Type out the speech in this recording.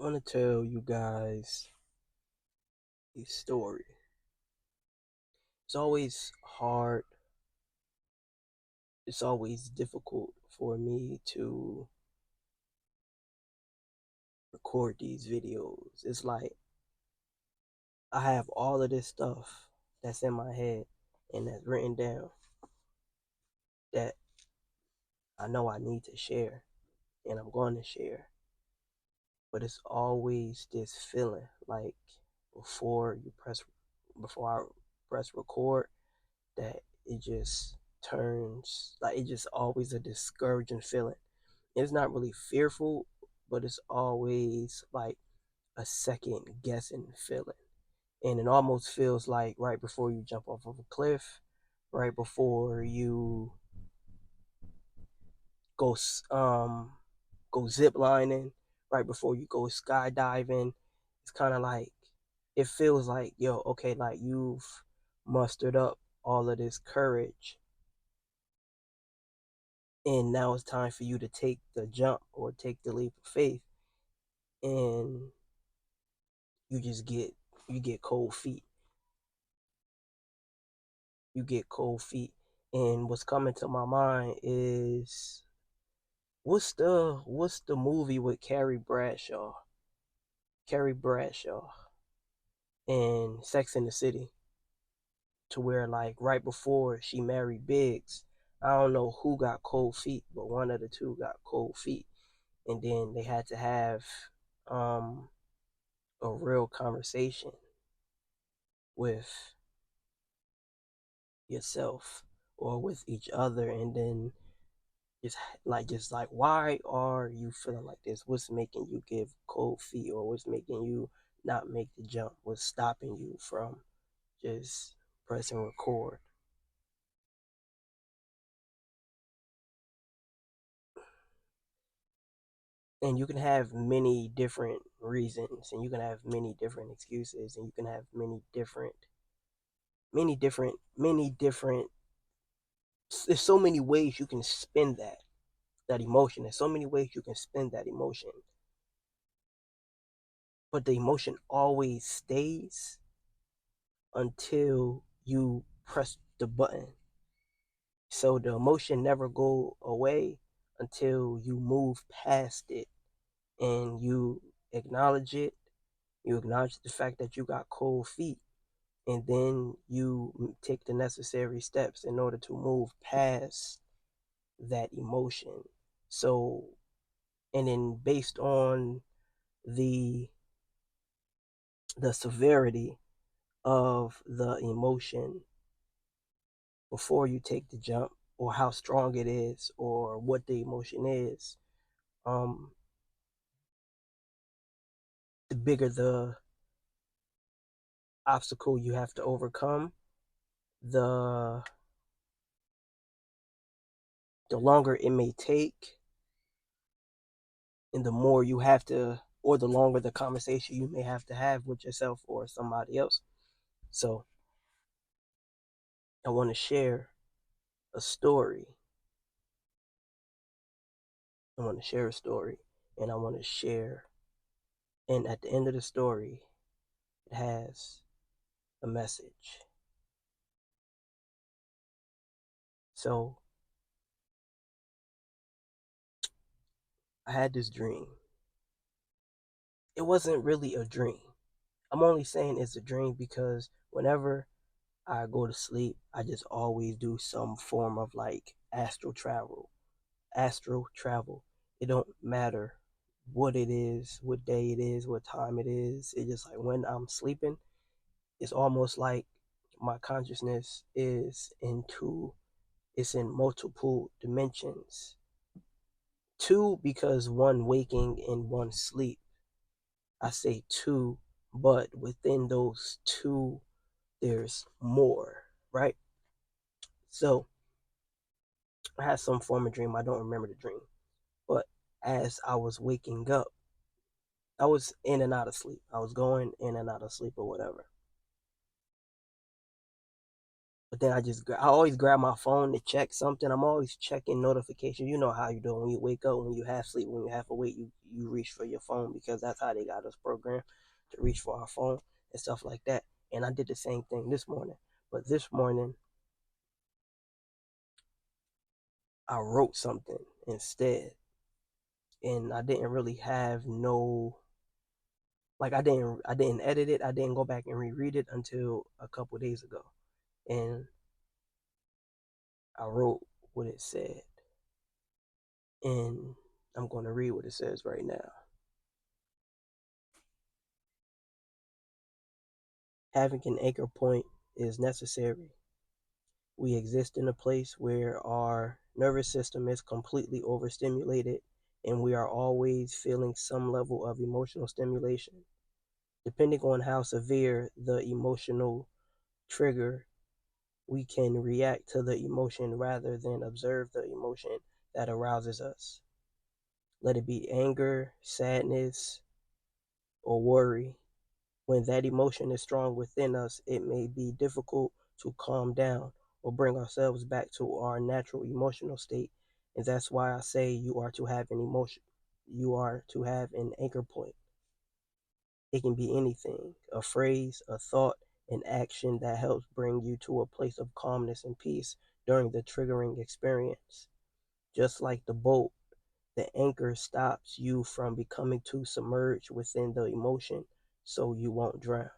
want to tell you guys a story. It's always hard, it's always difficult for me to record these videos. It's like I have all of this stuff that's in my head and that's written down that I know I need to share and I'm going to share. But it's always this feeling like before I press record, that it just turns like it's just always a discouraging feeling. It's not really fearful, but it's always like a second guessing feeling. And it almost feels like right before you jump off of a cliff, right before you go go zip lining, right before you go skydiving. It's kind of like it feels like, yo, okay, like you've mustered up all of this courage and now it's time for you to take the jump or take the leap of faith, and you just get cold feet. And what's coming to my mind is what's the movie with Carrie Bradshaw and Sex in the City, to where like right before she married Biggs, I don't know who got cold feet, but one of the two got cold feet, and then they had to have um a real conversation with yourself or with each other, and then just like why are you feeling like this? What's making you give cold feet, or what's making you not make the jump? What's stopping you from just pressing record? And you can have many different reasons, and you can have many different excuses, and you can have many different there's so many ways you can spin that emotion. There's so many ways you can spin that emotion, but the emotion always stays until you press the button. So the emotion never go away until you move past it and you acknowledge it. You acknowledge the fact that you got cold feet, and then you take the necessary steps in order to move past that emotion. So, and then based on the the severity of the emotion before you take the jump, or how strong it is, or what the emotion is, um the bigger the obstacle you have to overcome, the longer it may take, and the more you have to, or the longer the conversation you may have to have with yourself or somebody else. So I want to share a story. I want to share a story, and I want to share, and at the end of the story, it has a message. So I had this dream. It wasn't really a dream. I'm only saying it's a dream because whenever I go to sleep, I just always do some form of like astral travel. Astral travel. It don't matter what it is, what day it is, what time it is. It's just like when I'm sleeping, it's almost like my consciousness it's in multiple dimensions. Two, because one waking and one sleep. I say two, but within those two, there's more, right? So I had some form of dream. I don't remember the dream. But as I was waking up, I was in and out of sleep. I was going in and out of sleep or whatever. But then I always grab my phone to check something. I'm always checking notifications. You know how you do it when you wake up, when you half sleep, when you half awake, you reach for your phone because that's how they got us programmed to reach for our phone and stuff like that. And I did the same thing this morning. But this morning I wrote something instead. And I didn't really have no I didn't edit it. I didn't go back and reread it until a couple days ago. And I wrote what it said. And I'm going to read what it says right now. Having an anchor point is necessary. We exist in a place where our nervous system is completely overstimulated and we are always feeling some level of emotional stimulation. Depending on how severe the emotional trigger, we can react to the emotion rather than observe the emotion that arouses us. Let it be anger, sadness, or worry. When that emotion is strong within us, it may be difficult to calm down or bring ourselves back to our natural emotional state. And that's why I say you are to have an anchor point. It can be anything, a phrase, a thought, an action that helps bring you to a place of calmness and peace during the triggering experience. Just like the boat, the anchor stops you from becoming too submerged within the emotion so you won't drown.